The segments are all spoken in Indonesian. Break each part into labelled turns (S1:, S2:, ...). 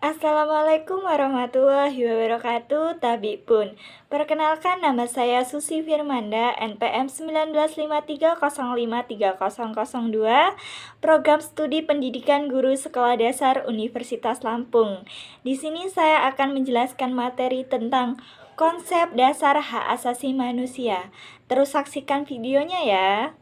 S1: Assalamualaikum warahmatullahi wabarakatuh, Tabi pun. Perkenalkan, nama saya Susi Firmanda, NPM 1953053002, Program Studi Pendidikan Guru Sekolah Dasar Universitas Lampung. Di sini saya akan menjelaskan materi tentang konsep dasar hak asasi manusia. Terus saksikan videonya ya.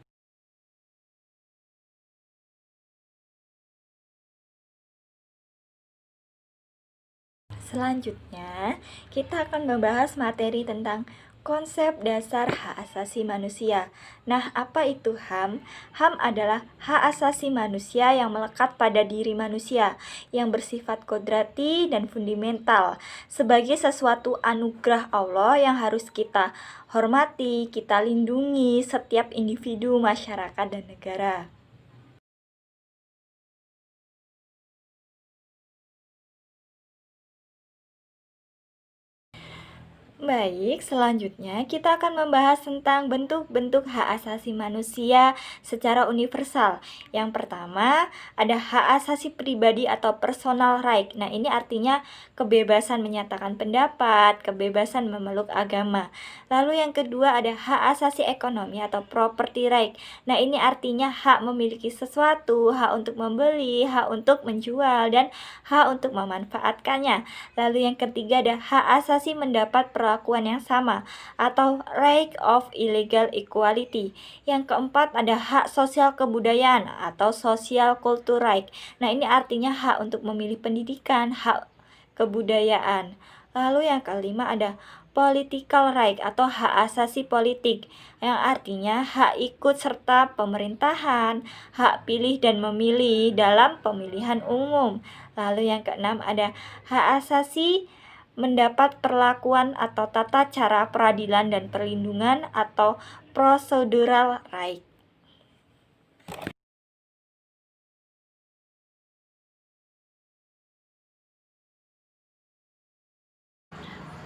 S1: Selanjutnya, kita akan membahas materi tentang konsep dasar hak asasi manusia. Nah, apa itu HAM? HAM adalah hak asasi manusia yang melekat pada diri manusia, yang bersifat kodrati dan fundamental, sebagai sesuatu anugerah Allah yang harus kita hormati, kita lindungi setiap individu, masyarakat, dan negara. Baik, selanjutnya kita akan membahas tentang bentuk-bentuk hak asasi manusia secara universal. Yang pertama, ada hak asasi pribadi atau personal right. Nah, ini artinya kebebasan menyatakan pendapat, kebebasan memeluk agama. Lalu yang kedua ada hak asasi ekonomi atau property right. Nah, ini artinya hak memiliki sesuatu, hak untuk membeli, hak untuk menjual, dan hak untuk memanfaatkannya. Lalu yang ketiga ada hak asasi mendapat perlakuan yang sama atau right of illegal equality. Yang keempat ada hak sosial kebudayaan atau social culture right. Nah, ini artinya hak untuk memilih pendidikan, hak kebudayaan. Lalu yang kelima ada political right atau hak asasi politik, yang artinya hak ikut serta pemerintahan, hak pilih dan memilih dalam pemilihan umum. Lalu yang keenam ada hak asasi mendapat perlakuan atau tata cara peradilan dan perlindungan atau procedural right.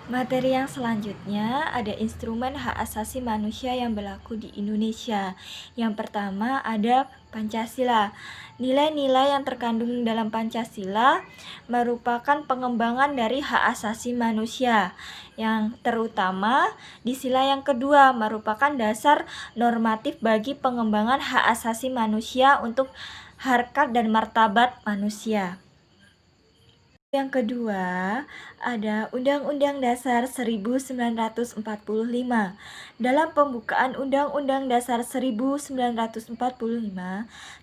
S1: Materi yang selanjutnya ada instrumen hak asasi manusia yang berlaku di Indonesia. Yang pertama ada Pancasila. Nilai-nilai yang terkandung dalam Pancasila merupakan pengembangan dari hak asasi manusia. Yang terutama di sila yang kedua merupakan dasar normatif bagi pengembangan hak asasi manusia untuk harkat dan martabat manusia. Yang kedua, ada Undang-Undang Dasar 1945. Dalam pembukaan Undang-Undang Dasar 1945,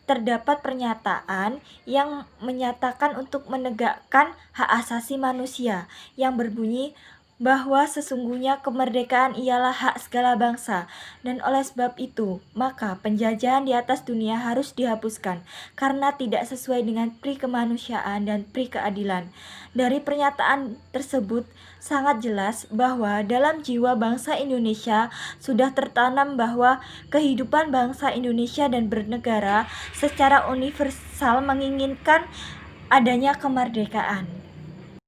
S1: terdapat pernyataan yang menyatakan untuk menegakkan hak asasi manusia yang berbunyi bahwa sesungguhnya kemerdekaan ialah hak segala bangsa, dan oleh sebab itu, maka penjajahan di atas dunia harus dihapuskan, karena tidak sesuai dengan pri kemanusiaan dan pri keadilan. Dari pernyataan tersebut, sangat jelas bahwa dalam jiwa bangsa Indonesia sudah tertanam bahwa kehidupan bangsa Indonesia dan bernegara secara universal menginginkan adanya kemerdekaan.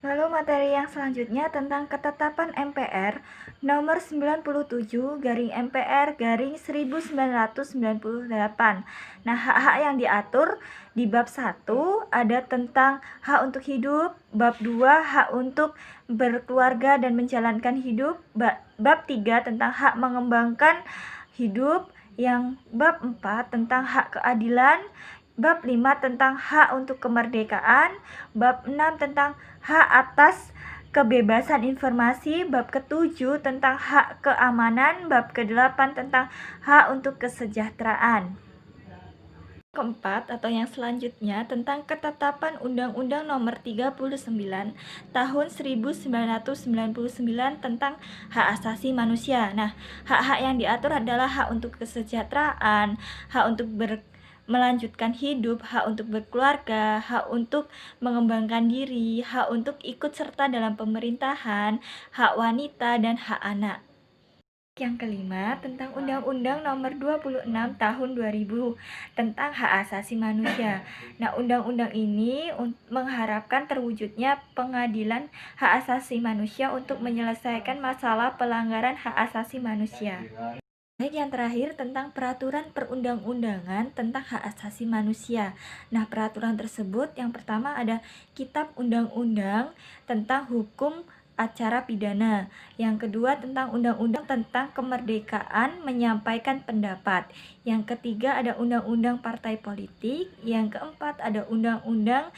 S1: Lalu materi yang selanjutnya tentang ketetapan MPR nomor 97/MPR/1998. Nah, hak-hak yang diatur di bab 1 ada tentang hak untuk hidup, bab 2 hak untuk berkeluarga dan menjalankan hidup, bab 3 tentang hak mengembangkan hidup, yang bab 4 tentang hak keadilan, bab 5 tentang hak untuk kemerdekaan, bab 6 tentang hak atas kebebasan informasi, bab ke-7 tentang hak keamanan, bab ke-8 tentang hak untuk kesejahteraan. Keempat atau yang selanjutnya tentang ketetapan Undang-Undang Nomor 39 Tahun 1999 tentang hak asasi manusia. Nah, hak-hak yang diatur adalah hak untuk kesejahteraan, hak untuk melanjutkan hidup, hak untuk berkeluarga, hak untuk mengembangkan diri, hak untuk ikut serta dalam pemerintahan, hak wanita, dan hak anak. Yang kelima, tentang Undang-Undang Nomor 26 Tahun 2000 tentang hak asasi manusia. Nah, undang-undang ini mengharapkan terwujudnya pengadilan hak asasi manusia untuk menyelesaikan masalah pelanggaran hak asasi manusia. Baik, yang terakhir tentang peraturan perundang-undangan tentang hak asasi manusia. Nah, peraturan tersebut yang pertama ada Kitab Undang-Undang tentang Hukum Acara Pidana. Yang kedua tentang Undang-Undang tentang Kemerdekaan Menyampaikan Pendapat. Yang ketiga ada Undang-Undang Partai Politik. Yang keempat ada Undang-Undang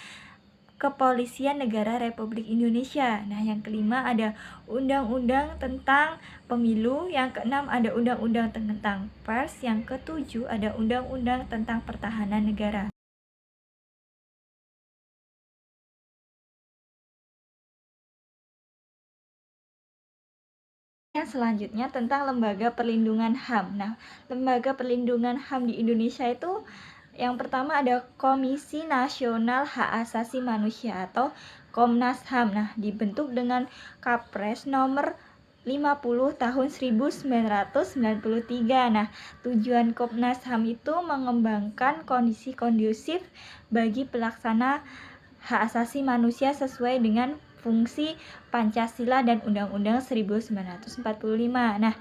S1: Kepolisian Negara Republik Indonesia. Nah, yang kelima ada Undang-Undang tentang Pemilu. Yang keenam ada Undang-Undang tentang Pers. Yang ketujuh ada Undang-Undang tentang Pertahanan Negara. Yang selanjutnya tentang Lembaga Perlindungan HAM. Nah, Lembaga Perlindungan HAM di Indonesia itu yang pertama ada Komisi Nasional Hak Asasi Manusia atau Komnas HAM. Nah, dibentuk dengan Kapres nomor 50 tahun 1993. Nah, tujuan Komnas HAM itu mengembangkan kondisi kondusif bagi pelaksana hak asasi manusia sesuai dengan fungsi Pancasila dan Undang-Undang 1945. Nah,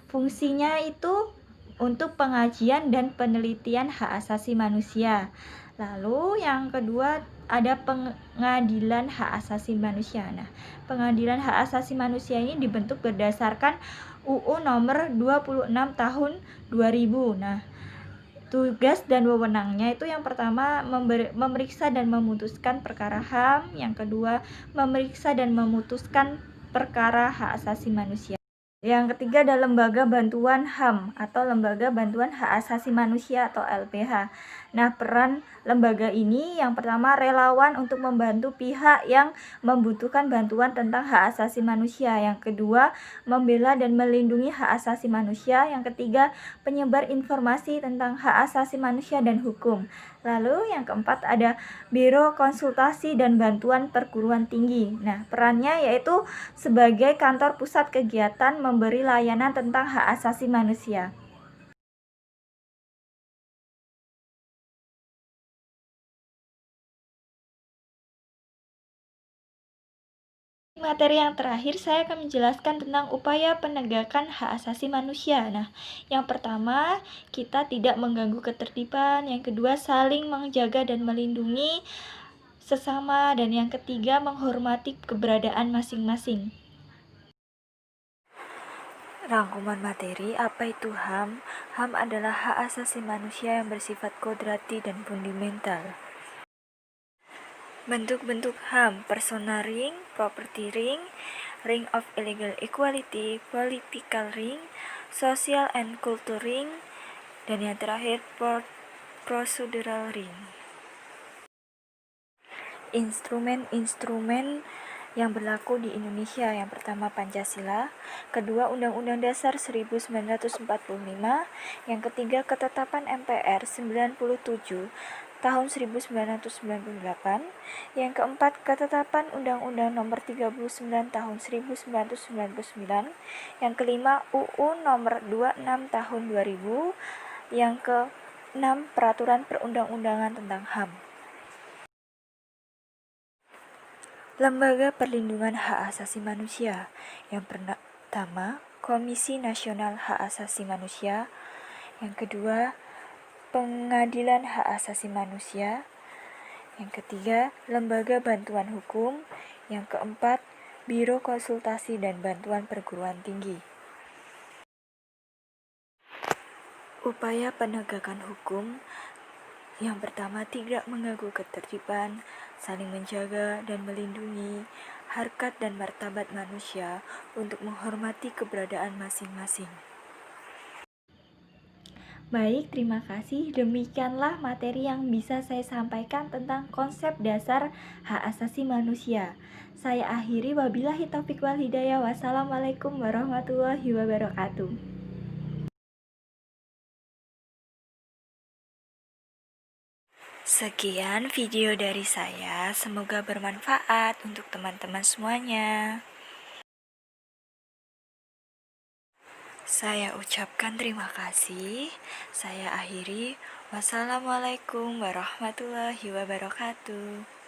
S1: fungsinya itu untuk pengajian dan penelitian hak asasi manusia. Lalu yang kedua ada Pengadilan Hak Asasi Manusia. Nah, Pengadilan Hak Asasi Manusia ini dibentuk berdasarkan UU nomor 26 tahun 2000. Nah, tugas dan wewenangnya itu yang pertama memeriksa dan memutuskan perkara HAM, yang kedua memeriksa dan memutuskan perkara hak asasi manusia. Yang ketiga ada Lembaga Bantuan HAM atau Lembaga Bantuan Hak Asasi Manusia atau LBH. Nah, peran lembaga ini yang pertama relawan untuk membantu pihak yang membutuhkan bantuan tentang hak asasi manusia. Yang kedua, membela dan melindungi hak asasi manusia. Yang ketiga, penyebar informasi tentang hak asasi manusia dan hukum. Lalu yang keempat ada Biro Konsultasi dan Bantuan Perguruan Tinggi. Nah, perannya yaitu sebagai kantor pusat kegiatan memberi layanan tentang hak asasi manusia. Materi yang terakhir saya akan menjelaskan tentang upaya penegakan hak asasi manusia. Nah, yang pertama, kita tidak mengganggu ketertiban, yang kedua saling menjaga dan melindungi sesama, dan yang ketiga menghormati keberadaan masing-masing. Rangkuman materi, apa itu HAM? HAM adalah hak asasi manusia yang bersifat kodrati dan fundamental. Bentuk-bentuk HAM: personal ring, property ring, ring of illegal equality, political ring, social and cultural ring, dan yang terakhir procedural ring. Instrumen-instrumen yang berlaku di Indonesia: yang pertama Pancasila, kedua Undang-Undang Dasar 1945, yang ketiga Ketetapan MPR 97 tahun 1998, yang keempat Ketetapan Undang-Undang Nomor 39 tahun 1999, yang kelima UU Nomor 26 tahun 2000, yang keenam Peraturan Perundang-undangan tentang HAM. Lembaga Perlindungan Hak Asasi Manusia. Yang pertama, Komisi Nasional Hak Asasi Manusia. Yang kedua, Pengadilan Hak Asasi Manusia. Yang ketiga, Lembaga Bantuan Hukum. Yang keempat, Biro Konsultasi dan Bantuan Perguruan Tinggi. Upaya penegakan hukum: yang pertama, tidak mengganggu ketertiban, saling menjaga dan melindungi harkat dan martabat manusia untuk menghormati keberadaan masing-masing. Baik, terima kasih. Demikianlah materi yang bisa saya sampaikan tentang konsep dasar hak asasi manusia. Saya akhiri, wabillahi taufiq wal hidayah. Wassalamualaikum warahmatullahi wabarakatuh. Sekian video dari saya, semoga bermanfaat untuk teman-teman semuanya. Saya ucapkan terima kasih. Saya akhiri. Wassalamualaikum warahmatullahi wabarakatuh.